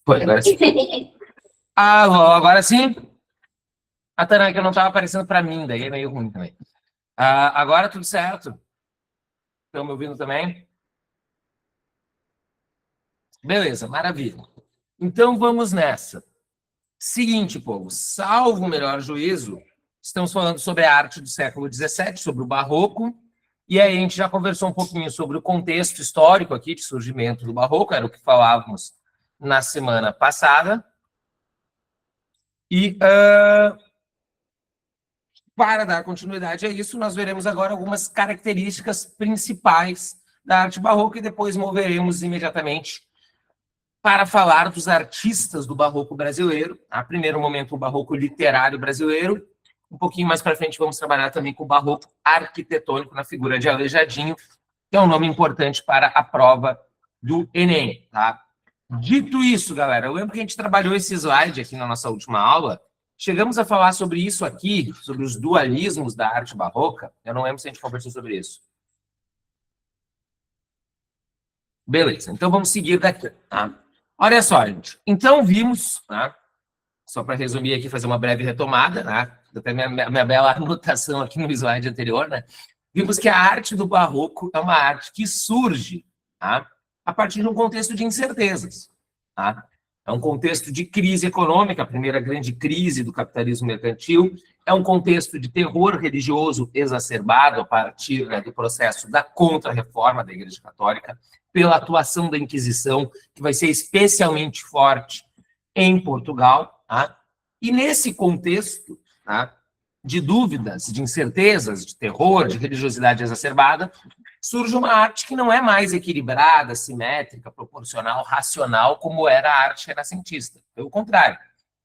Foi, agora sim. Agora sim? A Tana, que eu não estava aparecendo para mim, daí é meio ruim também. Agora tudo certo? Estão me ouvindo também? Beleza, maravilha. Então vamos nessa. Seguinte, povo, salvo o melhor juízo, estamos falando sobre a arte do século XVII, sobre o Barroco, e aí a gente já conversou um pouquinho sobre o contexto histórico aqui de surgimento do Barroco, era o que falávamos na semana passada. E para dar continuidade a isso, nós veremos agora algumas características principais da arte barroca e depois moveremos imediatamente para falar dos artistas do barroco brasileiro. A primeiro momento, o barroco literário brasileiro. Um pouquinho mais para frente, vamos trabalhar também com o barroco arquitetônico na figura de Aleijadinho, que é um nome importante para a prova do Enem. Tá? Dito isso, galera, eu lembro que a gente trabalhou esse slide aqui na nossa última aula. Chegamos a falar sobre isso aqui, sobre os dualismos da arte barroca. Eu não lembro se a gente conversou sobre isso. Beleza, então vamos seguir daqui. Tá? Olha só, gente. Então vimos, tá? Só para resumir aqui, fazer uma breve retomada, né? Até minha bela anotação aqui no slide anterior, né? Vimos que a arte do barroco é uma arte que surge, tá? A partir de um contexto de incertezas, tá? É um contexto de crise econômica, a primeira grande crise do capitalismo mercantil, é um contexto de terror religioso exacerbado a partir, né, do processo da contra-reforma da Igreja Católica, pela atuação da Inquisição, que vai ser especialmente forte em Portugal. Tá? E nesse contexto, tá, de dúvidas, de incertezas, de terror, de religiosidade exacerbada, surge uma arte que não é mais equilibrada, simétrica, proporcional, racional, como era a arte renascentista. Pelo contrário,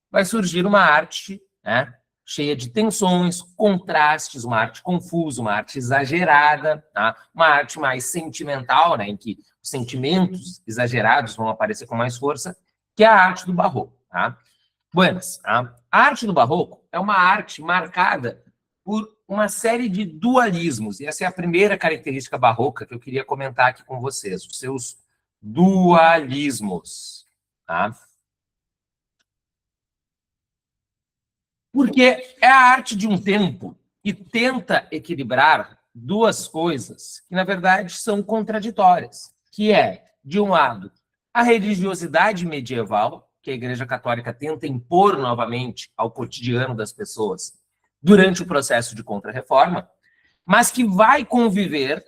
vai surgir uma arte, né, cheia de tensões, contrastes, uma arte confusa, uma arte exagerada, tá? Uma arte mais sentimental, né, em que os sentimentos exagerados vão aparecer com mais força, que é a arte do barroco. Tá? Buenas, tá? A arte do barroco é uma arte marcada por uma série de dualismos, e essa é a primeira característica barroca que eu queria comentar aqui com vocês, os seus dualismos. Tá? Porque é a arte de um tempo que tenta equilibrar duas coisas que, na verdade, são contraditórias, que é, de um lado, a religiosidade medieval, que a Igreja Católica tenta impor novamente ao cotidiano das pessoas durante o processo de contra-reforma, mas que vai conviver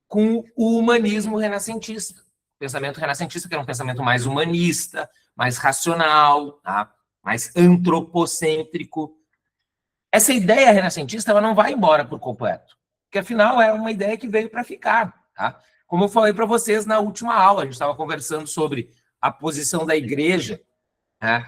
com o humanismo renascentista. O pensamento renascentista, que é um pensamento mais humanista, mais racional, tá? Mais antropocêntrico. Essa ideia renascentista ela não vai embora por completo, porque afinal é uma ideia que veio para ficar. Tá? Como eu falei para vocês na última aula, a gente estava conversando sobre a posição da igreja, né,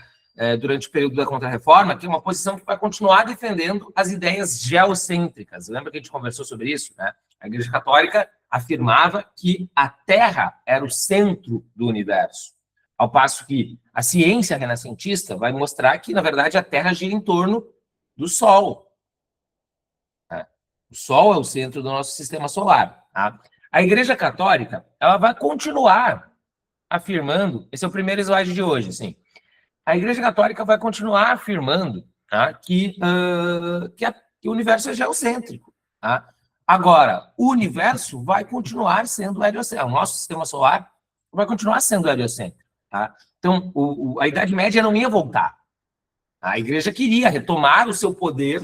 durante o período da Contra-Reforma, que é uma posição que vai continuar defendendo as ideias geocêntricas. Lembra que a gente conversou sobre isso? Né? A Igreja Católica afirmava que a Terra era o centro do universo, ao passo que a ciência renascentista vai mostrar que, na verdade, a Terra gira em torno do Sol. Né? O Sol é o centro do nosso sistema solar. Tá? A Igreja Católica ela vai continuar afirmando, esse é o primeiro slide de hoje, assim, a Igreja Católica vai continuar afirmando, tá, que o universo é geocêntrico. Tá? Agora, o universo vai continuar sendo heliocêntrico. O nosso sistema solar vai continuar sendo heliocêntrico. Tá? Então, a Idade Média não ia voltar. A Igreja queria retomar o seu poder,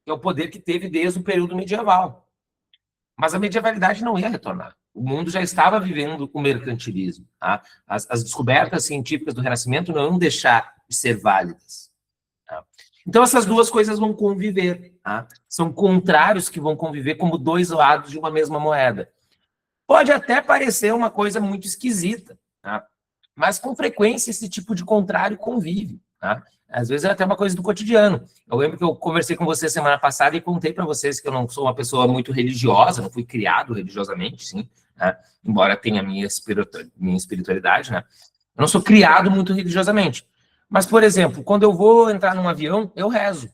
que é o poder que teve desde o período medieval. Mas a medievalidade não ia retornar. O mundo já estava vivendo o mercantilismo. Tá? As descobertas científicas do Renascimento não iam deixar de ser válidas. Tá? Então, essas duas coisas vão conviver. Tá? São contrários que vão conviver como dois lados de uma mesma moeda. Pode até parecer uma coisa muito esquisita, tá? Mas com frequência esse tipo de contrário convive. Tá? Às vezes é até uma coisa do cotidiano. Eu lembro que eu conversei com vocês semana passada e contei para vocês que eu não sou uma pessoa muito religiosa, não fui criado religiosamente, sim, né? Embora tenha minha espiritualidade, né? Eu não sou criado muito religiosamente. Mas, por exemplo, quando eu vou entrar num avião, eu rezo.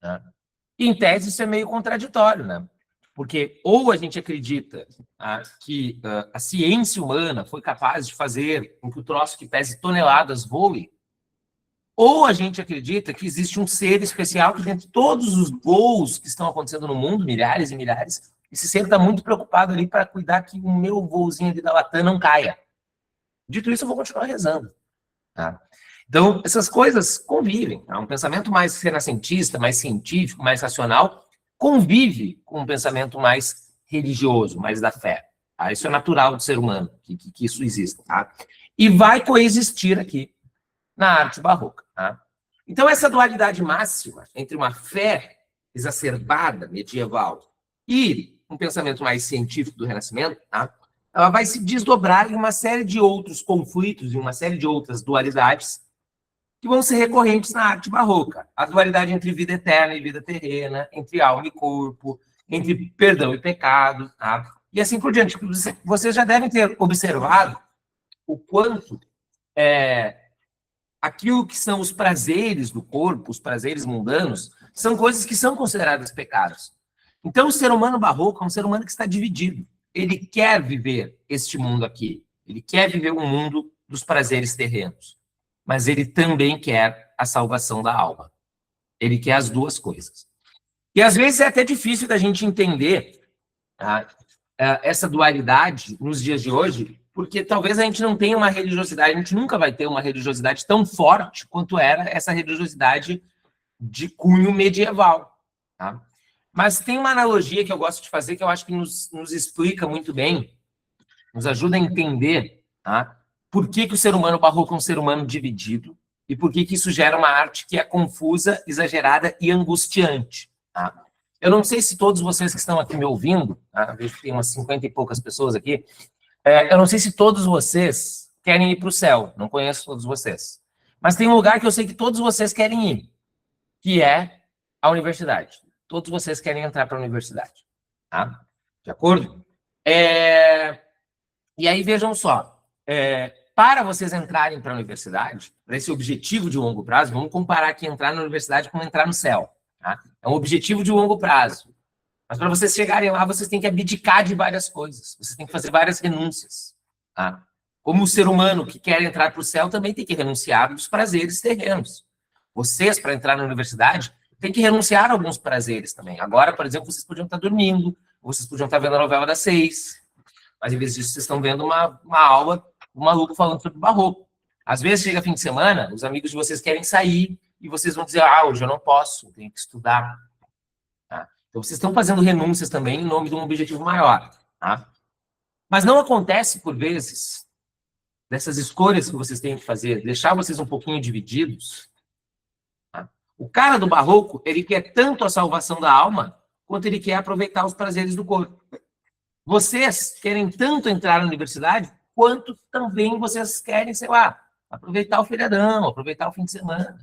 Né? E, em tese, isso é meio contraditório, né? Porque ou a gente acredita que a ciência humana foi capaz de fazer com que o troço que pese toneladas voe, ou a gente acredita que existe um ser especial que, dentre todos os voos que estão acontecendo no mundo, milhares e milhares, esse ser está muito preocupado ali para cuidar que o meu voozinho ali da Latam não caia. Dito isso, eu vou continuar rezando. Tá? Então, essas coisas convivem. Tá? Um pensamento mais renascentista, mais científico, mais racional, convive com um pensamento mais religioso, mais da fé. Tá? Isso é natural do ser humano, que isso exista. Tá? E vai coexistir aqui na arte barroca. Tá? Então, essa dualidade máxima entre uma fé exacerbada, medieval, e um pensamento mais científico do Renascimento, tá? Ela vai se desdobrar em uma série de outros conflitos, em uma série de outras dualidades, que vão ser recorrentes na arte barroca. A dualidade entre vida eterna e vida terrena, entre alma e corpo, entre perdão e pecado, tá? E assim por diante. Vocês já devem ter observado o quanto aquilo que são os prazeres do corpo, os prazeres mundanos, são coisas que são consideradas pecados. Então, o ser humano barroco é um ser humano que está dividido. Ele quer viver este mundo aqui. Ele quer viver um mundo dos prazeres terrenos. Mas ele também quer a salvação da alma. Ele quer as duas coisas. E, às vezes, é até difícil da gente entender essa dualidade nos dias de hoje, porque talvez a gente não tenha uma religiosidade, a gente nunca vai ter uma religiosidade tão forte quanto era essa religiosidade de cunho medieval. Tá? Mas tem uma analogia que eu gosto de fazer, que eu acho que nos explica muito bem, nos ajuda a entender por que o ser humano barroco é um ser humano dividido e por que isso gera uma arte que é confusa, exagerada e angustiante. Tá? Eu não sei se todos vocês que estão aqui me ouvindo, vejo que tem umas 50 e poucas pessoas aqui, eu não sei se todos vocês querem ir para o céu, não conheço todos vocês. Mas tem um lugar que eu sei que todos vocês querem ir, que é a universidade. Todos vocês querem entrar para a universidade. Tá? De acordo? E aí, vejam só. Para vocês entrarem para a universidade, para esse objetivo de longo prazo, vamos comparar aqui entrar na universidade com entrar no céu. Tá? É um objetivo de longo prazo. Mas para vocês chegarem lá, vocês têm que abdicar de várias coisas. Vocês têm que fazer várias renúncias. Tá? Como o ser humano que quer entrar para o céu também tem que renunciar dos prazeres terrenos. Vocês, para entrar na universidade, têm que renunciar a alguns prazeres também. Agora, por exemplo, vocês podiam estar dormindo, vocês podiam estar vendo a novela das 6, mas em vez disso, vocês estão vendo uma aula, um maluco falando sobre barroco. Às vezes, chega fim de semana, os amigos de vocês querem sair e vocês vão dizer, hoje eu não posso, tenho que estudar. Tá? Então, vocês estão fazendo renúncias também em nome de um objetivo maior. Tá? Mas não acontece, por vezes, dessas escolhas que vocês têm que fazer, deixar vocês um pouquinho divididos. Tá? O cara do barroco, ele quer tanto a salvação da alma, quanto ele quer aproveitar os prazeres do corpo. Vocês querem tanto entrar na universidade, quanto também vocês querem, sei lá, aproveitar o feriadão, aproveitar o fim de semana.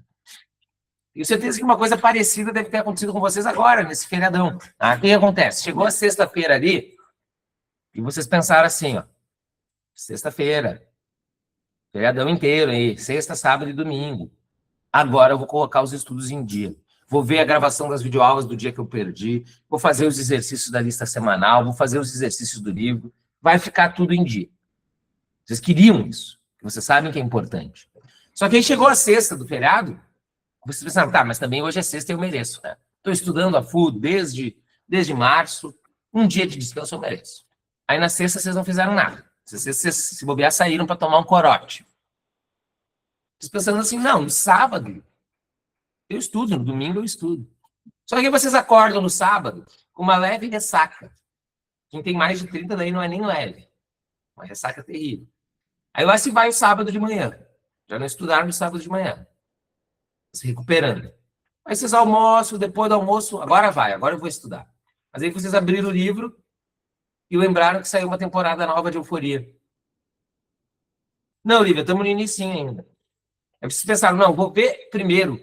Tenho certeza que uma coisa parecida deve ter acontecido com vocês agora, nesse feriadão. O que acontece? Chegou a sexta-feira ali, e vocês pensaram assim, sexta-feira, feriadão inteiro aí, sexta, sábado e domingo. Agora eu vou colocar os estudos em dia. Vou ver a gravação das videoaulas do dia que eu perdi, vou fazer os exercícios da lista semanal, vou fazer os exercícios do livro, vai ficar tudo em dia. Vocês queriam isso, vocês sabem que é importante. Só que aí chegou a sexta do feriado, vocês pensaram, tá, mas também hoje é sexta e eu mereço, né? Estou estudando a full desde março, um dia de descanso eu mereço. Aí na sexta vocês não fizeram nada. Vocês, se bobear, saíram para tomar um corote. Vocês pensando assim, não, no sábado eu estudo, no domingo eu estudo. Só que vocês acordam no sábado com uma leve ressaca. Quem tem mais de 30 daí não é nem leve. Uma ressaca terrível. Aí lá se vai o sábado de manhã. Já não estudaram no sábado de manhã. Se recuperando. Aí vocês almoçam, depois do almoço, agora eu vou estudar. Mas aí vocês abriram o livro e lembraram que saiu uma temporada nova de Euforia. Não, Lívia, estamos no início ainda. Aí vocês pensaram, não, vou ver primeiro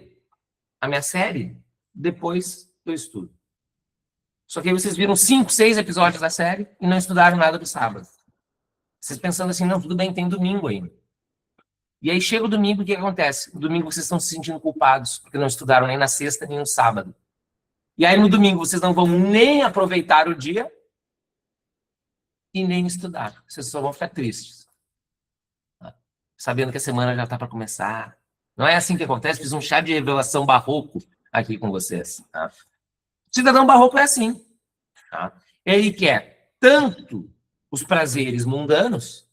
a minha série, depois eu estudo. Só que aí vocês viram 5, 6 episódios da série e não estudaram nada do sábado. Vocês pensando assim, não, tudo bem, tem domingo ainda. E aí chega o domingo, o que acontece? No domingo vocês estão se sentindo culpados, porque não estudaram nem na sexta, nem no sábado. E aí, no domingo, vocês não vão nem aproveitar o dia e nem estudar. Vocês só vão ficar tristes. Tá? Sabendo que a semana já está para começar. Não é assim que acontece. Fiz um chá de revelação barroco aqui com vocês. Tá? O cidadão barroco é assim. Tá? Ele quer tanto os prazeres mundanos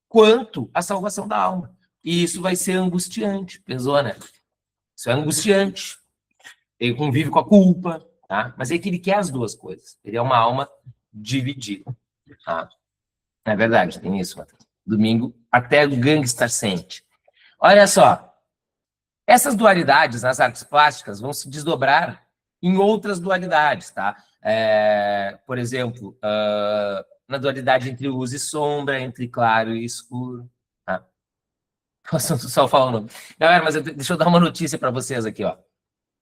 quanto a salvação da alma. E isso vai ser angustiante. Pesou, né? Isso é angustiante. Ele convive com a culpa, tá? Mas é que ele quer as duas coisas. Ele é uma alma dividida. Tá? É verdade, tem isso, Matheus. Domingo, até o gangster sente. Olha só. Essas dualidades nas artes plásticas vão se desdobrar em outras dualidades, tá? Por exemplo, na dualidade entre luz e sombra, entre claro e escuro. Tá? Só falando. Galera, mas deixa eu dar uma notícia para vocês aqui, ó.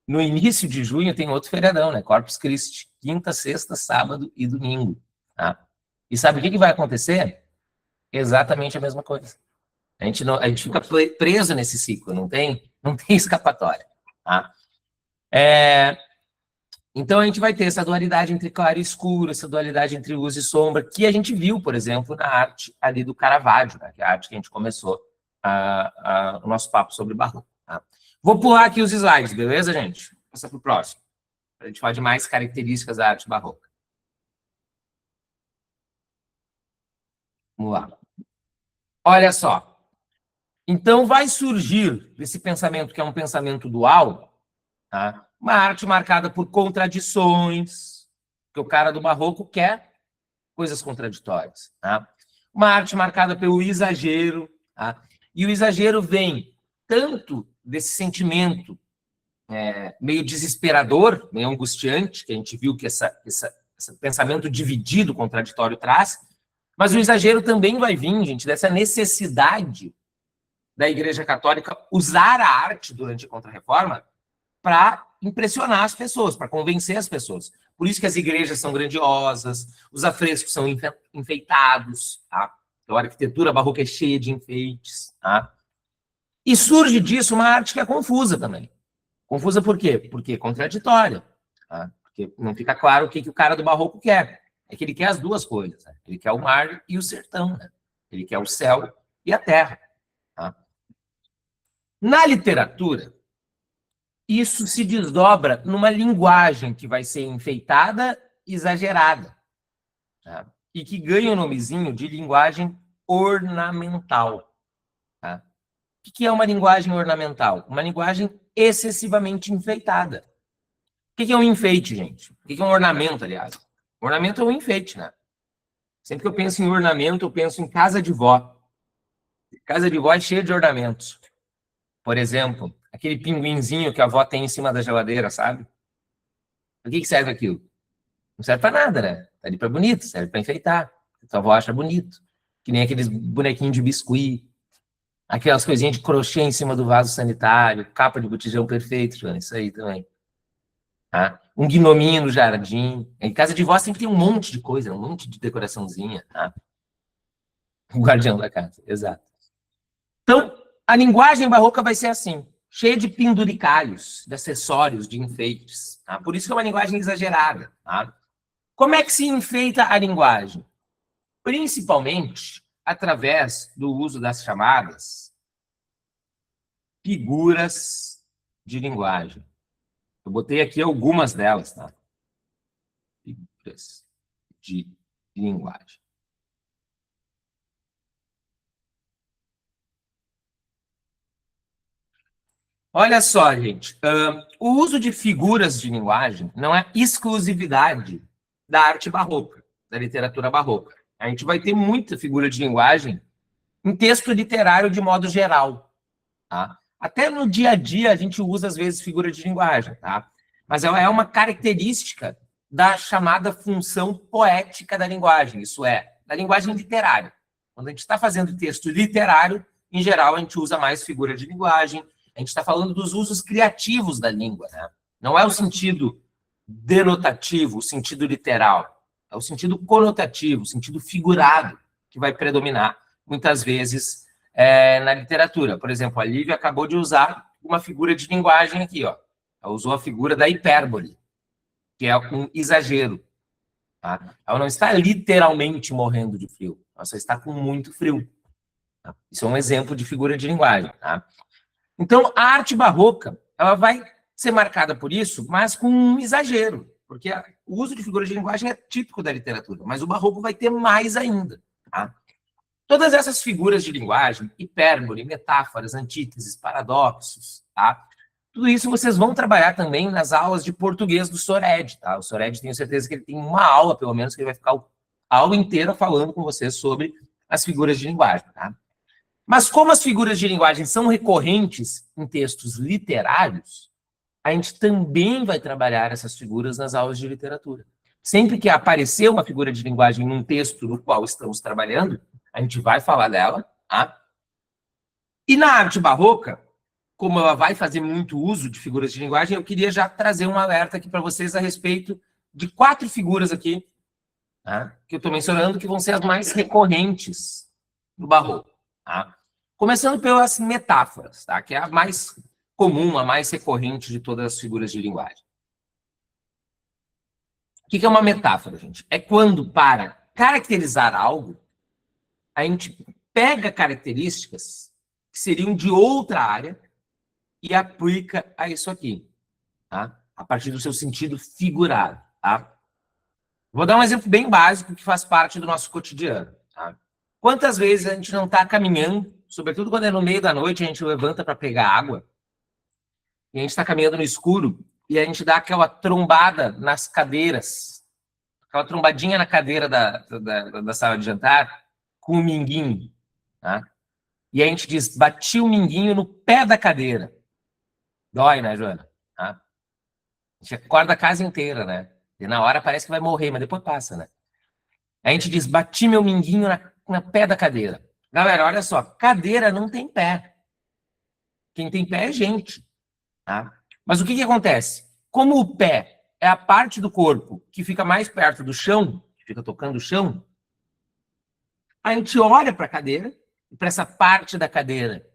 No início de junho tem outro feriadão, né? Corpus Christi. Quinta, sexta, sábado e domingo. Tá? E sabe o que vai acontecer? Exatamente a mesma coisa. A gente fica preso nesse ciclo, não tem escapatória. Tá? Então a gente vai ter essa dualidade entre claro e escuro, essa dualidade entre luz e sombra, que a gente viu, por exemplo, na arte ali do Caravaggio, né? Que é a arte que a gente começou o nosso papo sobre barroco. Tá? Vou pular aqui os slides, beleza, gente? Vou passar para o próximo. A gente falar de mais características da arte barroca. Vamos lá. Olha só. Então, vai surgir desse pensamento, que é um pensamento dual, tá? Uma arte marcada por contradições, que o cara do barroco quer coisas contraditórias. Tá? Uma arte marcada pelo exagero. Tá? E o exagero vem tanto desse sentimento meio desesperador, meio angustiante, que a gente viu que esse pensamento dividido, contraditório traz, mas o exagero também vai vir, gente, dessa necessidade da Igreja Católica usar a arte durante a Contra-Reforma para impressionar as pessoas, para convencer as pessoas. Por isso que as igrejas são grandiosas, os afrescos são enfeitados, tá? Então, a arquitetura barroca é cheia de enfeites. Tá? E surge disso uma arte que é confusa também. Confusa por quê? Porque é contraditória. Tá? Porque não fica claro o que o cara do barroco quer. É que ele quer as duas coisas. Né? Ele quer o mar e o sertão. Né? Ele quer o céu e a terra. Tá? Na literatura, isso se desdobra numa linguagem que vai ser enfeitada, exagerada, tá? E que ganha o nomezinho de linguagem ornamental. Tá? O que é uma linguagem ornamental? Uma linguagem excessivamente enfeitada. O que é um enfeite, gente? O que é um ornamento, aliás? Ornamento é um enfeite, né? Sempre que eu penso em ornamento, eu penso em casa de vó. Casa de vó é cheia de ornamentos. Por exemplo, aquele pinguinzinho que a avó tem em cima da geladeira, sabe? Por que serve aquilo? Não serve para nada, né? Tá ali para bonito, serve para enfeitar. A tua avó acha bonito. Que nem aqueles bonequinhos de biscuit, aquelas coisinhas de crochê em cima do vaso sanitário, capa de botijão perfeito, Joana, isso aí também. Tá? Um gnominho no jardim. Em casa de vó sempre tem um monte de coisa, um monte de decoraçãozinha. Tá? O guardião da casa, exato. Então, a linguagem barroca vai ser assim, cheia de penduricalhos, de acessórios, de enfeites. Tá? Por isso que é uma linguagem exagerada. Tá? Como é que se enfeita a linguagem? Principalmente através do uso das chamadas figuras de linguagem. Eu botei aqui algumas delas, tá? Figuras de linguagem. Olha só, gente. O uso de figuras de linguagem não é exclusividade da arte barroca, da literatura barroca. A gente vai ter muita figura de linguagem em texto literário de modo geral. Tá? Até no dia a dia a gente usa, às vezes, figura de linguagem. Tá? Mas ela é uma característica da chamada função poética da linguagem, isso é, da linguagem literária. Quando a gente está fazendo texto literário, em geral, a gente usa mais figura de linguagem. A gente está falando dos usos criativos da língua, né? Não é o sentido denotativo, o sentido literal. É o sentido conotativo, o sentido figurado que vai predominar, muitas vezes, na literatura. Por exemplo, a Lívia acabou de usar uma figura de linguagem aqui, ó. Ela usou a figura da hipérbole. que é um exagero. Tá? Ela não está literalmente morrendo de frio, ela só está com muito frio. Tá? Isso é um exemplo de figura de linguagem. Tá? Então, a arte barroca, ela vai ser marcada por isso, mas com um exagero, porque o uso de figuras de linguagem é típico da literatura, mas o barroco vai ter mais ainda. Tá? Todas essas figuras de linguagem, hipérbole, metáforas, antíteses, paradoxos, tá? Tudo isso vocês vão trabalhar também nas aulas de português do Sored, tá? O Sored, tenho certeza que ele tem uma aula, pelo menos, que ele vai ficar a aula inteira falando com vocês sobre as figuras de linguagem, tá? Mas como as figuras de linguagem são recorrentes em textos literários, a gente também vai trabalhar essas figuras nas aulas de literatura. Sempre que aparecer uma figura de linguagem num texto no qual estamos trabalhando, a gente vai falar dela, tá? E na arte barroca, como ela vai fazer muito uso de figuras de linguagem, eu queria já trazer um alerta aqui para vocês a respeito de 4 figuras aqui, tá? Que eu estou mencionando, que vão ser as mais recorrentes no barroco. Tá? Começando pelas metáforas, tá? Que é a mais comum, a mais recorrente de todas as figuras de linguagem. O que é uma metáfora, gente? É quando, para caracterizar algo, a gente pega características que seriam de outra área e aplica a isso aqui, tá? A partir do seu sentido figurado, tá? Vou dar um exemplo bem básico que faz parte do nosso cotidiano, tá? Quantas vezes a gente não está caminhando, sobretudo quando é no meio da noite, a gente levanta para pegar água, e a gente está caminhando no escuro, e a gente dá aquela trombada nas cadeiras, aquela trombadinha na cadeira da sala de jantar, com o minguinho, tá? E a gente diz, bati o minguinho no pé da cadeira. Dói, né, Joana? Tá? A gente acorda a casa inteira, né? E na hora parece que vai morrer, mas depois passa, né? A gente diz, bati meu minguinho na pé da cadeira. Galera, olha só, cadeira não tem pé. Quem tem pé é gente. Tá? Mas o que acontece? Como o pé é a parte do corpo que fica mais perto do chão, que fica tocando o chão, a gente olha para a cadeira, para essa parte da cadeira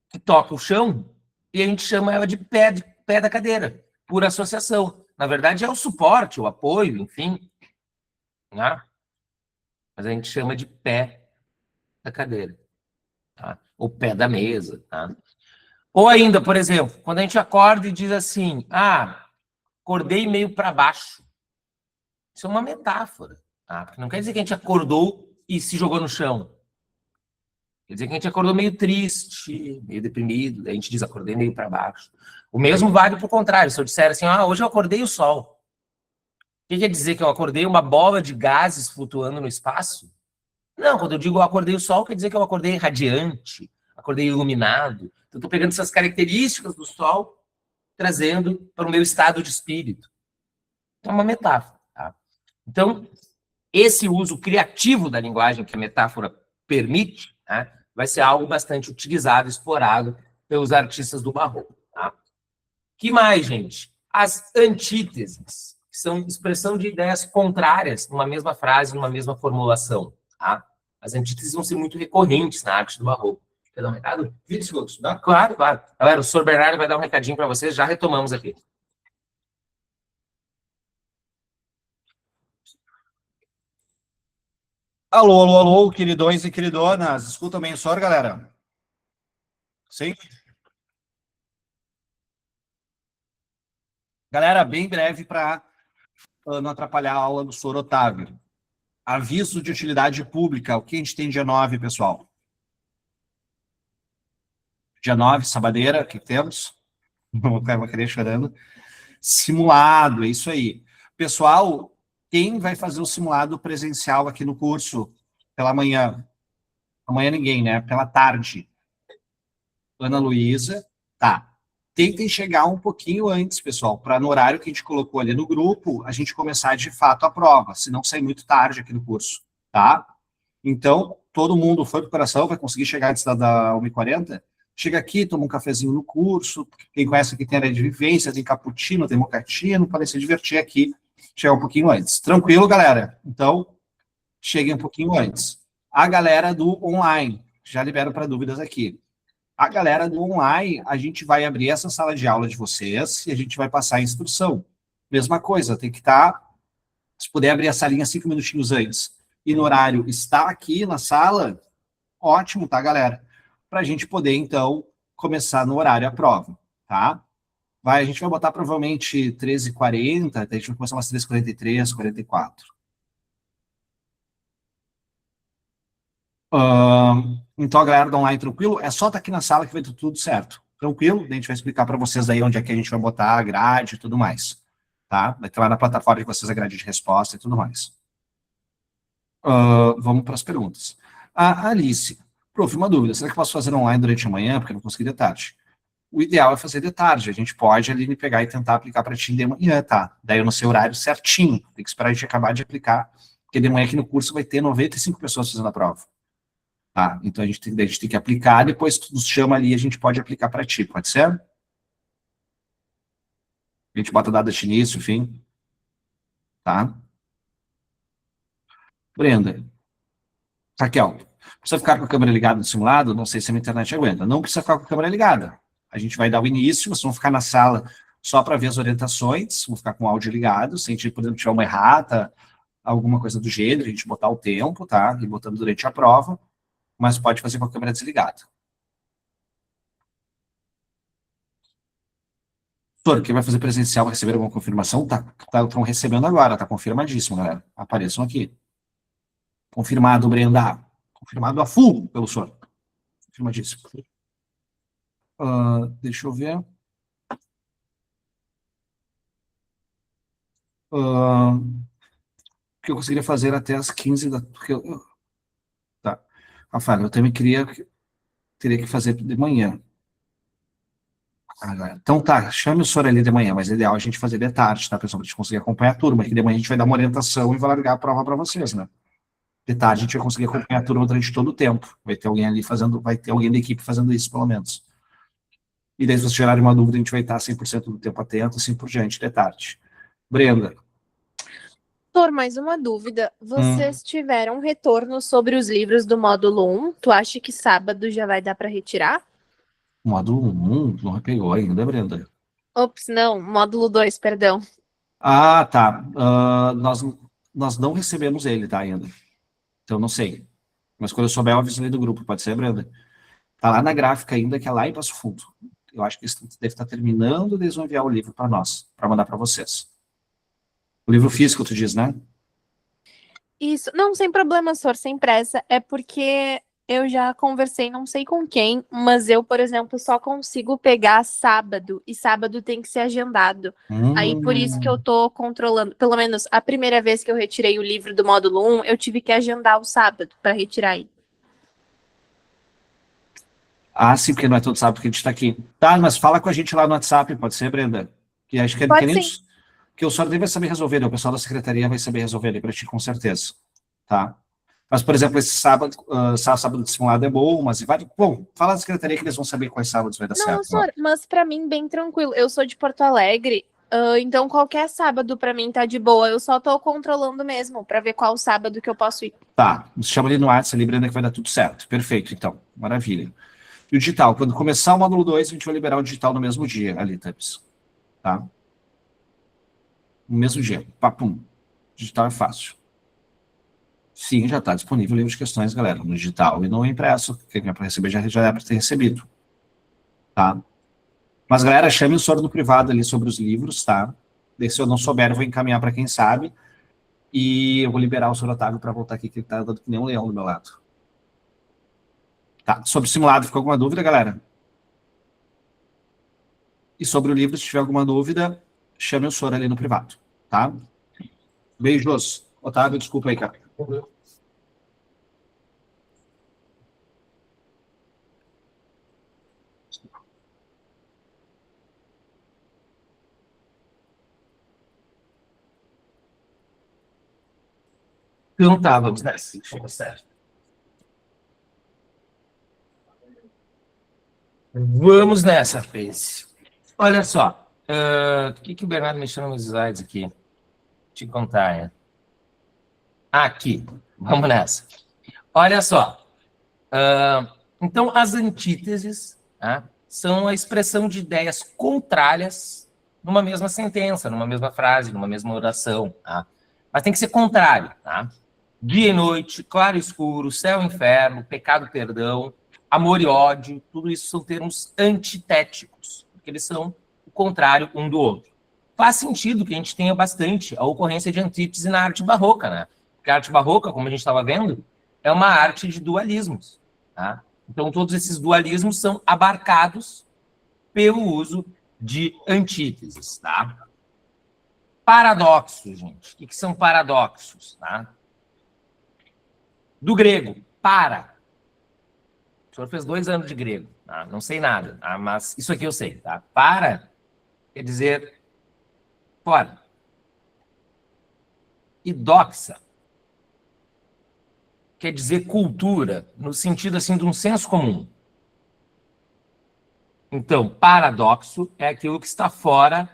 que toca o chão, e a gente chama ela de pé da cadeira, por associação. Na verdade, é o suporte, o apoio, enfim. Né? Mas a gente chama de pé da cadeira. Tá? Ou pé da mesa. Tá? Ou ainda, por exemplo, quando a gente acorda e diz assim, acordei meio para baixo. Isso é uma metáfora. Tá? Não quer dizer que a gente acordou e se jogou no chão. Quer dizer que a gente acordou meio triste, meio deprimido, a gente diz, acordei meio para baixo. O mesmo vale para o contrário. Se eu disser assim, hoje eu acordei o sol. O que quer dizer que eu acordei uma bola de gases flutuando no espaço? Não, quando eu digo eu acordei o sol, quer dizer que eu acordei radiante, acordei iluminado. Então, eu estou pegando essas características do sol, trazendo para o meu estado de espírito. É uma metáfora. Tá? Então, esse uso criativo da linguagem que a metáfora permite, né, vai ser algo bastante utilizado, explorado pelos artistas do barroco. Tá? Que mais, gente? As antíteses, que são expressão de ideias contrárias numa mesma frase, numa mesma formulação. Tá? As antíteses vão ser muito recorrentes na arte do barroco. Quer dar um recado? 20 segundos, dá? Claro, claro. Galera, o Sr. Bernardo vai dar um recadinho para vocês, já retomamos aqui. Alô, alô, alô, queridões e queridonas. Escutam bem o senhor, galera? Sim? Galera, bem breve para não atrapalhar a aula do senhor Otávio. Aviso de utilidade pública. O que a gente tem dia 9, pessoal? Dia 9, sabadeira, o que temos? Vou querer chorando. Simulado, é isso aí. Pessoal, quem vai fazer o simulado presencial aqui no curso pela manhã? Amanhã ninguém, né? Pela tarde. Ana Luísa, tá. Tentem chegar um pouquinho antes, pessoal, para no horário que a gente colocou ali no grupo, a gente começar de fato a prova, se não sair muito tarde aqui no curso, tá? Então, todo mundo foi pro coração, vai conseguir chegar antes da 1h40? Chega aqui, toma um cafezinho no curso, quem conhece aqui tem área de vivência, tem cappuccino, tem mocatinho, podem se divertir aqui, chegar um pouquinho antes. Tranquilo, galera? Então, cheguem um pouquinho antes. A galera do online, já libero para dúvidas aqui. A galera do online, a gente vai abrir essa sala de aula de vocês e a gente vai passar a instrução. mesma coisa, tem que estar, se puder abrir a salinha 5 minutinhos antes, e no horário está aqui na sala, ótimo, tá, galera? Para a gente poder, então, começar no horário a prova, tá? A gente vai botar provavelmente 13h40, a gente vai começar umas 13h43, 44. Então, a galera do online, tranquilo? É só estar aqui na sala que vai ter tudo certo. Tranquilo? A gente vai explicar para vocês aí onde é que a gente vai botar a grade e tudo mais. Tá? Vai ter lá na plataforma de vocês a grade de resposta e tudo mais. Vamos para as perguntas. A Alice, prof, uma dúvida. Será que eu posso fazer online durante a manhã? Porque eu não consegui de tarde. O ideal é fazer de tarde. A gente pode ali pegar e tentar aplicar para ti de manhã, tá? Daí eu não sei o horário certinho. Tem que esperar a gente acabar de aplicar. Porque de manhã aqui no curso vai ter 95 pessoas fazendo a prova. Tá? Então a gente tem que aplicar, depois tu nos chama ali e a gente pode aplicar para ti, pode ser? A gente bota data de início, fim. Tá? Brenda. Raquel, precisa ficar com a câmera ligada no simulado? Não sei se a minha internet aguenta. Não precisa ficar com a câmera ligada. A gente vai dar o início, vocês vão ficar na sala só para ver as orientações, vão ficar com o áudio ligado, se a gente, por exemplo, tiver uma errata, alguma coisa do gênero, a gente botar o tempo, tá? E botando durante a prova, mas pode fazer com a câmera desligada. Doutor, quem vai fazer presencial vai receber alguma confirmação? Estão recebendo agora, tá confirmadíssimo, galera. Apareçam aqui. Confirmado, Brenda. Confirmado a full pelo senhor. Confirmadíssimo. Deixa eu ver. O que eu conseguiria fazer até as 15 da... Tá. Rafael, eu também teria que fazer de manhã. Então tá, chame o senhor ali de manhã, mas é ideal a gente fazer de tarde, tá, pessoal? Pra gente conseguir acompanhar a turma, que de manhã a gente vai dar uma orientação e vai largar a prova para vocês, né? De tarde a gente vai conseguir acompanhar a turma durante todo o tempo. Vai ter alguém ali fazendo, vai ter alguém da equipe fazendo isso, pelo menos. E daí, se vocês gerarem uma dúvida, a gente vai estar 100% do tempo atento, assim por diante, de tarde. Brenda. Doutor, mais uma dúvida. Vocês tiveram retorno sobre os livros do módulo 1? Tu acha que sábado já vai dar para retirar? Módulo 1, não pegou ainda, Brenda. Ops, não, módulo 2, perdão. Ah, tá. Nós não recebemos ele, tá, ainda. Então, não sei. Mas quando eu souber, eu aviso ali do grupo. Pode ser, Brenda? Tá lá na gráfica ainda, que é lá em Passo Fundo. Eu acho que eles devem estar terminando, eles vão enviar o livro para nós, para mandar para vocês. O livro físico, tu diz, né? Isso, não, sem problema, senhor, sem pressa. É porque eu já conversei, não sei com quem, mas eu, por exemplo, só consigo pegar sábado, e sábado tem que ser agendado. Aí, por isso que eu tô controlando, pelo menos a primeira vez que eu retirei o livro do módulo 1, eu tive que agendar o sábado para retirar ele. Ah, sim, porque não é todo sábado que a gente está aqui. Tá, mas fala com a gente lá no WhatsApp, pode ser, Brenda? Que acho que Pode nem sim. que o senhor deve saber resolver, né? O pessoal da secretaria vai saber resolver ali para ti, com certeza. Tá? Mas, por exemplo, esse sábado, sábado de simulado é bom, mas vai. Bom, fala da secretaria que eles vão saber quais sábados vai dar certo. Não, senhor, mas para mim, bem tranquilo. Eu sou de Porto Alegre, então qualquer sábado para mim tá de boa. Eu só tô controlando mesmo para ver qual sábado que eu posso ir. Tá, nos chama ali no WhatsApp, ali, Brenda, que vai dar tudo certo. Perfeito, então. Maravilha. E o digital, quando começar o módulo 2, a gente vai liberar o digital no mesmo dia, ali, Taps. Tá? No mesmo dia. Papum. Digital é fácil. Sim, já está disponível o livro de questões, galera, no digital e no impresso. Quem quer para receber já é para ter recebido. Tá? Mas, galera, chame o senhor no privado ali sobre os livros, tá? E se eu não souber, eu vou encaminhar para quem sabe. E eu vou liberar o senhor Otávio para voltar aqui, que ele está dando que nem um leão do meu lado. Tá, sobre o simulado, ficou alguma dúvida, galera? E sobre o livro, se tiver alguma dúvida, chame o senhor ali no privado, tá? Beijos. Otávio, desculpa aí, cara. Então tá, vamos nessa. Certo. Vamos nessa, Face. Olha só. O que o Bernardo mexeu nos slides aqui? Vou te contar, né? Aqui. Vamos nessa. Olha só. Então, as antíteses, tá, são a expressão de ideias contrárias numa mesma sentença, numa mesma frase, numa mesma oração, tá? Mas tem que ser contrário, tá? Dia e noite, claro e escuro, céu e inferno, pecado e perdão, amor e ódio, tudo isso são termos antitéticos, porque eles são o contrário um do outro. Faz sentido que a gente tenha bastante a ocorrência de antítese na arte barroca, né? Porque a arte barroca, como a gente estava vendo, é uma arte de dualismos, tá? Então, todos esses dualismos são abarcados pelo uso de antíteses, tá? Paradoxos, gente. O que são paradoxos, tá? Do grego, para. O senhor fez 2 anos de grego, tá? Não sei nada, tá? Mas isso aqui eu sei, tá? Para quer dizer fora. E doxa quer dizer cultura, no sentido assim de um senso comum. Então, paradoxo é aquilo que está fora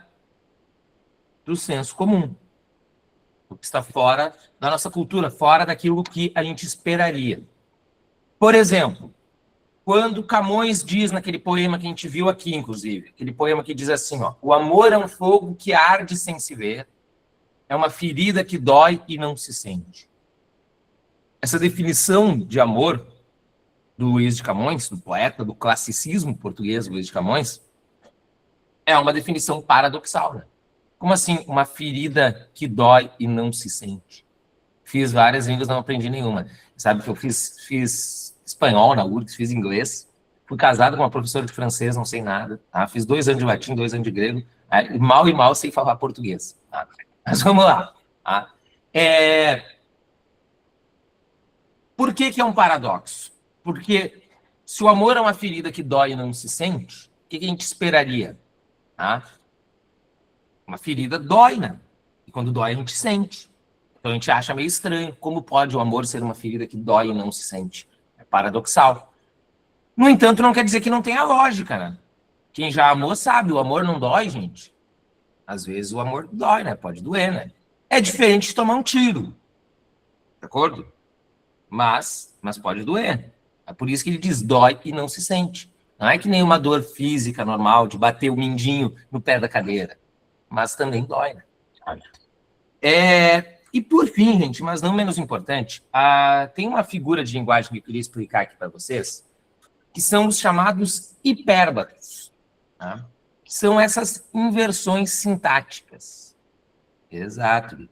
do senso comum. O que está fora da nossa cultura, fora daquilo que a gente esperaria. Por exemplo, quando Camões diz naquele poema que a gente viu aqui, inclusive, aquele poema que diz assim, ó, o amor é um fogo que arde sem se ver, é uma ferida que dói e não se sente. Essa definição de amor do Luís de Camões, do poeta do classicismo português Luís de Camões, é uma definição paradoxal, né? Como assim, uma ferida que dói e não se sente? Fiz várias línguas, não aprendi nenhuma. Sabe que eu fiz espanhol na URGS, fiz inglês, fui casado com uma professora de francês, não sei nada, tá? Fiz 2 anos de latim, 2 anos de grego, e mal sei falar português, tá? Mas vamos lá, tá? Por que é um paradoxo? Porque se o amor é uma ferida que dói e não se sente, o que a gente esperaria? Tá? Uma ferida dói, né? E quando dói, a gente sente. Então a gente acha meio estranho. Como pode o amor ser uma ferida que dói e não se sente? É paradoxal. No entanto, não quer dizer que não tenha lógica, né? Quem já amou sabe, o amor não dói, gente. Às vezes o amor dói, né? Pode doer, né? É diferente de tomar um tiro. De acordo? Mas pode doer. É por isso que ele diz dói e não se sente. Não é que nem uma dor física normal de bater o mindinho no pé da cadeira. Mas também dói, né? E por fim, gente, mas não menos importante, tem uma figura de linguagem que eu queria explicar aqui para vocês, que são os chamados hipérbatos, tá? Que são essas inversões sintáticas. Exato.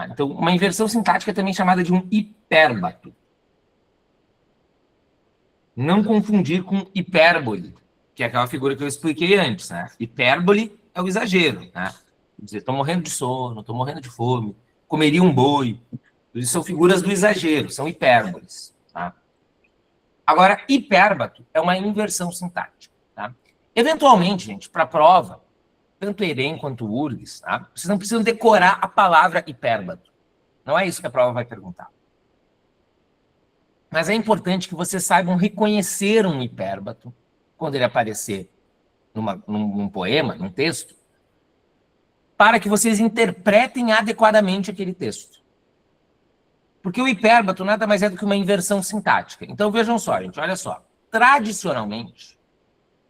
Então, uma inversão sintática é também chamada de um hipérbato. Não confundir com hipérbole, que é aquela figura que eu expliquei antes, né? Hipérbole é o exagero, né? Quer dizer, estou morrendo de sono, estou morrendo de fome, comeria um boi. Isso são figuras do exagero, são hipérboles, tá? Agora, hipérbato é uma inversão sintática, tá? Eventualmente, gente, para a prova, tanto EREM quanto URGS, tá? Vocês não precisam decorar a palavra hipérbato. Não é isso que a prova vai perguntar. Mas é importante que vocês saibam reconhecer um hipérbato quando ele aparecer num poema, num texto, para que vocês interpretem adequadamente aquele texto. Porque o hipérbato nada mais é do que uma inversão sintática. Então vejam só, gente, olha só. Tradicionalmente,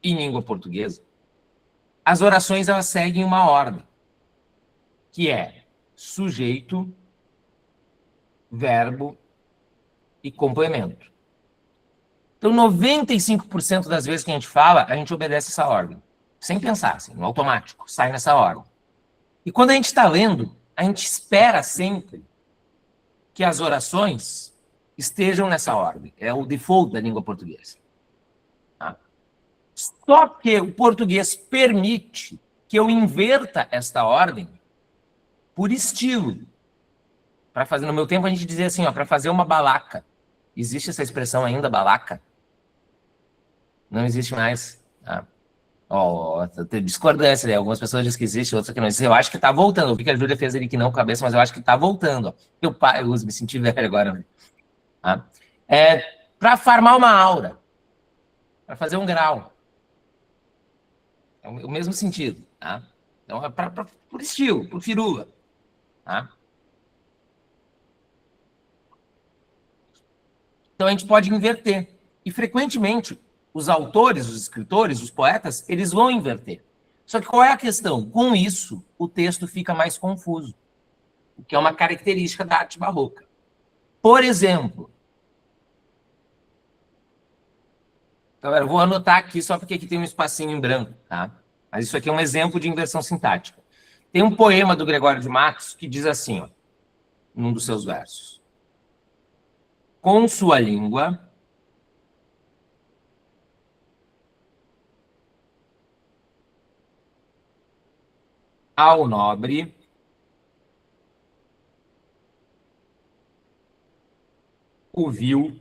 em língua portuguesa, as orações elas seguem uma ordem, que é sujeito, verbo e complemento. Então, 95% das vezes que a gente fala, a gente obedece essa ordem. Sem pensar, assim, no automático, sai nessa ordem. E quando a gente está lendo, a gente espera sempre que as orações estejam nessa ordem. É o default da língua portuguesa. Tá? Só que o português permite que eu inverta esta ordem por estilo. Para fazer, no meu tempo, a gente dizia assim, ó, para fazer uma balaca. Existe essa expressão ainda, balaca? Não existe mais. Tá? Tem discordância, né? Algumas pessoas dizem que existe, outras que não existe. Eu acho que está voltando. Eu vi que a Júlia fez ali que não com a cabeça, mas eu acho que está voltando. Ó. Meu pai, eu me senti velho agora. Tá? Para farmar uma aura. Para fazer um grau. É o mesmo sentido. Tá? Então, é por estilo, por firula. Tá? Então, a gente pode inverter. E, frequentemente, os autores, os escritores, os poetas, eles vão inverter. Só que qual é a questão? Com isso, o texto fica mais confuso, o que é uma característica da arte barroca. Por exemplo, galera, eu vou anotar aqui só porque aqui tem um espacinho em branco, tá? Mas isso aqui é um exemplo de inversão sintática. Tem um poema do Gregório de Matos que diz assim, ó, num dos seus versos. Com sua língua, ao nobre, o vil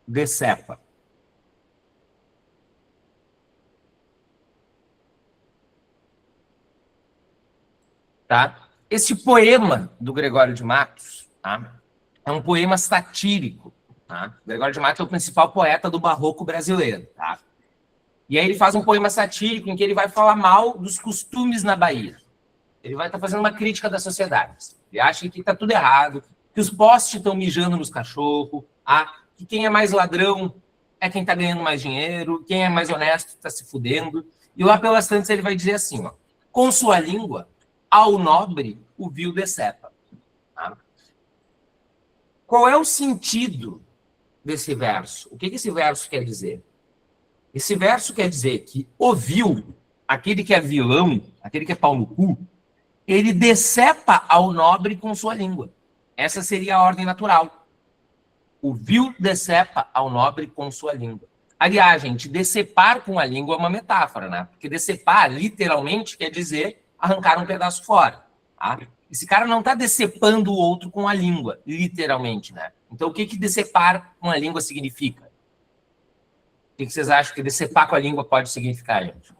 decepa. Tá? Esse poema do Gregório de Matos, tá? É um poema satírico. Tá? Gregório de Matos é o principal poeta do barroco brasileiro. Tá? E aí ele faz um poema satírico em que ele vai falar mal dos costumes na Bahia. Ele vai estar fazendo uma crítica da sociedade. Ele acha que está tudo errado, que os postes estão mijando nos cachorros, que quem é mais ladrão é quem está ganhando mais dinheiro, quem é mais honesto está se fudendo. E lá pelas tantas ele vai dizer assim, ó, com sua língua, ao nobre o vil decepa. Tá? Qual é o sentido desse verso? O que esse verso quer dizer? Esse verso quer dizer que o vil, aquele que é vilão, aquele que é pau no cu, ele decepa ao nobre com sua língua. Essa seria a ordem natural. O vil decepa ao nobre com sua língua. Aliás, gente, decepar com a língua é uma metáfora, né? Porque decepar, literalmente, quer dizer arrancar um pedaço fora. Tá? Esse cara não está decepando o outro com a língua, literalmente, né? Então, o que decepar com a língua significa? O que vocês acham que decepar com a língua pode significar, gente?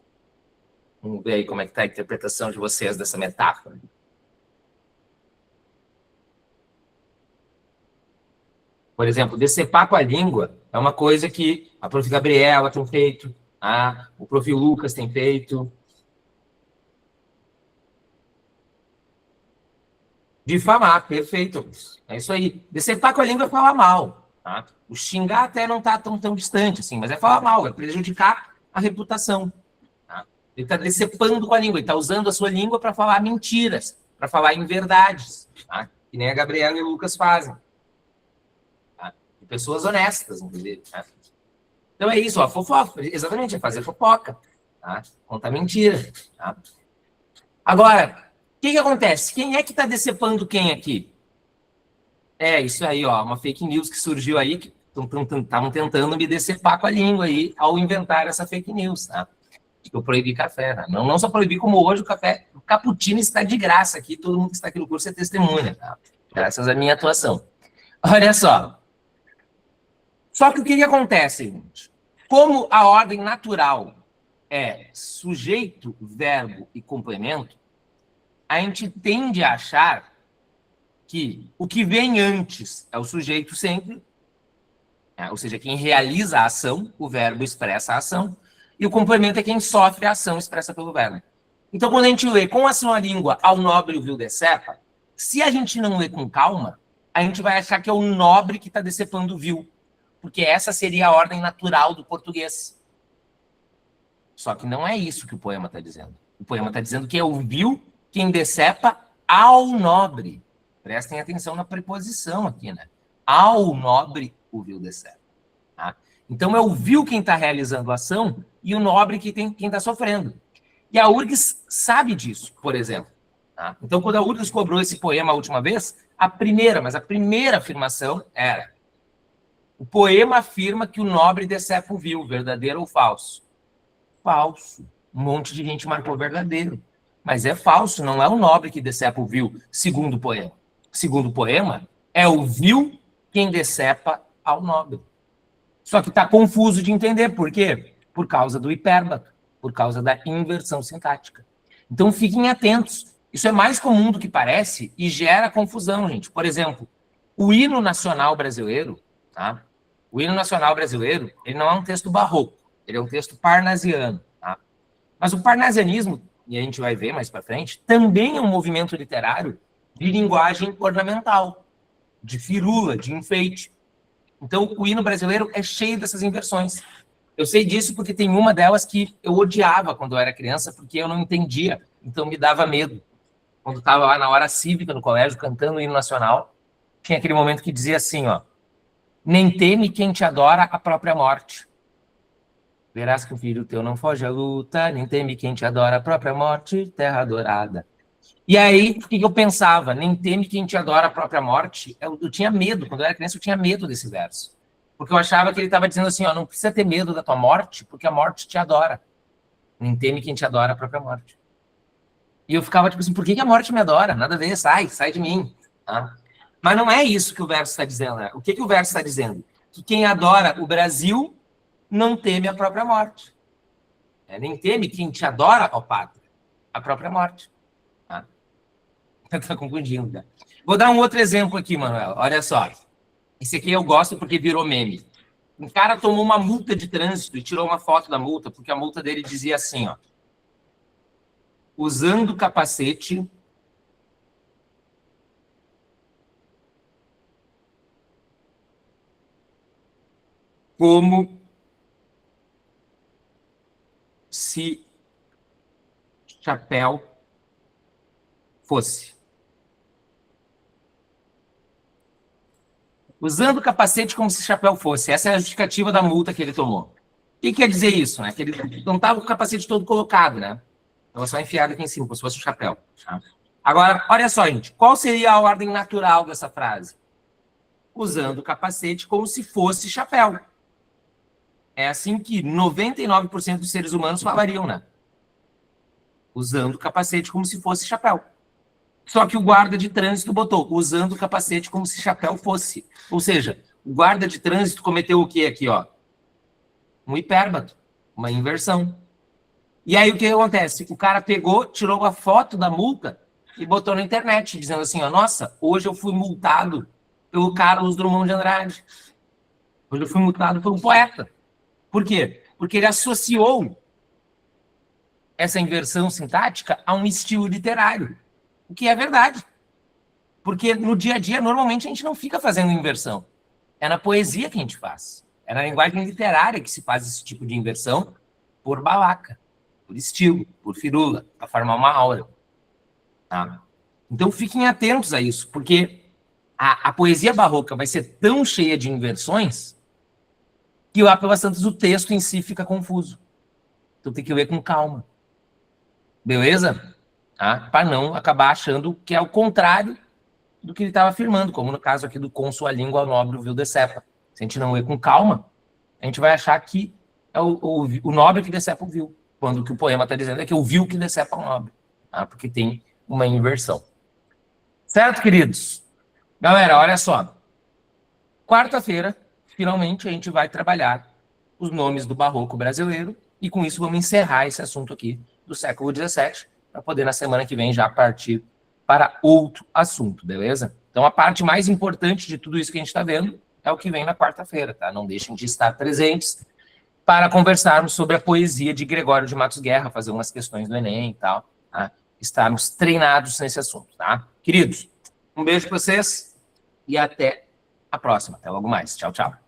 Vamos ver aí como é que está a interpretação de vocês dessa metáfora. Por exemplo, decepar com a língua é uma coisa que a prof. Gabriela tem feito, o prof. Lucas tem feito. Difamar, perfeito. É isso aí. Decepar com a língua é falar mal. Tá? O xingar até não está tão distante, assim, mas é falar mal, é prejudicar a reputação. Tá? Ele está decepando com a língua, ele está usando a sua língua para falar mentiras, para falar inverdades, tá? Que nem a Gabriela e o Lucas fazem. Tá? E pessoas honestas, inclusive. Tá? Então é isso, ó, fofoca. Exatamente, é fazer fofoca. Tá? Contar mentira. Tá? Agora, o que acontece? Quem é que está decepando quem aqui? É, isso aí, ó, uma fake news que surgiu aí, que estavam tentando me decepar com a língua aí, ao inventar essa fake news, tá? De que eu proibi café, né? Não só proibi, como hoje o cappuccino está de graça aqui, todo mundo que está aqui no curso é testemunha, tá? Graças à minha atuação. Olha só. Só que o que acontece, gente? Como a ordem natural é sujeito, verbo e complemento, a gente tende a achar que o que vem antes é o sujeito sempre, ou seja, quem realiza a ação, o verbo expressa a ação, e o complemento é quem sofre a ação expressa pelo verbo. Então, quando a gente lê com a sua língua ao nobre o vil decepa, se a gente não lê com calma, a gente vai achar que é o nobre que está decepando o vil, porque essa seria a ordem natural do português. Só que não é isso que o poema está dizendo. O poema está dizendo que é o vil quem decepa ao nobre. Prestem atenção na preposição aqui, né? Ao nobre o vil decepa. Tá? Então é o vil quem está realizando a ação e o nobre quem está sofrendo. E a URGS sabe disso, por exemplo. Tá? Então, quando a URGS cobrou esse poema a última vez, a primeira afirmação era: o poema afirma que o nobre decepa o vil, verdadeiro ou falso? Falso. Um monte de gente marcou verdadeiro. Mas é falso, não é o nobre que decepa o vil, segundo o poema. Segundo o poema, é o vil quem decepa ao nobre. Só que está confuso de entender. Por quê? Por causa do hipérbato, por causa da inversão sintática. Então, fiquem atentos. Isso é mais comum do que parece e gera confusão, gente. Por exemplo, o hino nacional brasileiro, tá? O hino nacional brasileiro, ele não é um texto barroco, ele é um texto parnasiano, tá? Mas o parnasianismo, e a gente vai ver mais para frente, também é um movimento literário de linguagem ornamental, de firula, de enfeite. Então, o hino brasileiro é cheio dessas inversões. Eu sei disso porque tem uma delas que eu odiava quando eu era criança, porque eu não entendia, então me dava medo. Quando estava lá na hora cívica no colégio, cantando o hino nacional, tinha aquele momento que dizia assim, ó, nem teme quem te adora a própria morte. Verás que o filho teu não foge à luta, nem teme quem te adora a própria morte, terra adorada. E aí, o que eu pensava? Nem teme quem te adora a própria morte. Eu tinha medo, quando eu era criança, eu tinha medo desse verso. Porque eu achava que ele estava dizendo assim, ó, não precisa ter medo da tua morte, porque a morte te adora. Nem teme quem te adora a própria morte. E eu ficava tipo assim, por que a morte me adora? Nada a ver, sai de mim. Tá? Mas não é isso que o verso está dizendo, né? O que o verso está dizendo? Que quem adora o Brasil não teme a própria morte. Nem teme quem te adora, ó pátria, a própria morte. Tá? Tá confundindo, né? Vou dar um outro exemplo aqui, Manuel. Olha só. Esse aqui eu gosto porque virou meme. Um cara tomou uma multa de trânsito e tirou uma foto da multa, porque a multa dele dizia assim, ó. Usando capacete como se chapéu fosse. Usando o capacete como se chapéu fosse. Essa é a justificativa da multa que ele tomou. O que quer dizer isso? Né? Que ele não estava com o capacete todo colocado, né? Estava só enfiado aqui em cima, como se fosse um chapéu. Tá? Agora, olha só, gente. Qual seria a ordem natural dessa frase? Usando o capacete como se fosse chapéu. É assim que 99% dos seres humanos falariam, né? Usando o capacete como se fosse chapéu. Só que o guarda de trânsito botou usando o capacete como se chapéu fosse. Ou seja, o guarda de trânsito cometeu o quê aqui, ó? Um hipérbato, uma inversão. E aí o que acontece? O cara pegou, tirou a foto da multa e botou na internet, dizendo assim, ó, nossa, hoje eu fui multado pelo Carlos Drummond de Andrade. Hoje eu fui multado por um poeta. Por quê? Porque ele associou essa inversão sintática a um estilo literário. O que é verdade. Porque no dia a dia, normalmente, a gente não fica fazendo inversão. É na poesia que a gente faz. É na linguagem literária que se faz esse tipo de inversão por balaca, por estilo, por firula, para formar uma aura. Tá? Então, fiquem atentos a isso, porque a poesia barroca vai ser tão cheia de inversões que lá pelas tantas o texto em si fica confuso. Então, tem que ler com calma. Beleza? Tá? Para não acabar achando que é o contrário do que ele estava afirmando, como no caso aqui do cônsul a língua nobre vil decepa. Se a gente não ler com calma, a gente vai achar que é o nobre que decepa o vil, quando o que o poema está dizendo é que é o vil que decepa o nobre, tá? Porque tem uma inversão. Certo, queridos? Galera, olha só. Quarta-feira, finalmente, a gente vai trabalhar os nomes do barroco brasileiro e com isso vamos encerrar esse assunto aqui do século XVII, para poder na semana que vem já partir para outro assunto, beleza? Então a parte mais importante de tudo isso que a gente está vendo é o que vem na quarta-feira, tá? Não deixem de estar presentes para conversarmos sobre a poesia de Gregório de Matos Guerra, fazer umas questões do Enem e tal, tá? Estarmos treinados nesse assunto, tá? Queridos, um beijo para vocês e até a próxima. Até logo mais. Tchau, tchau.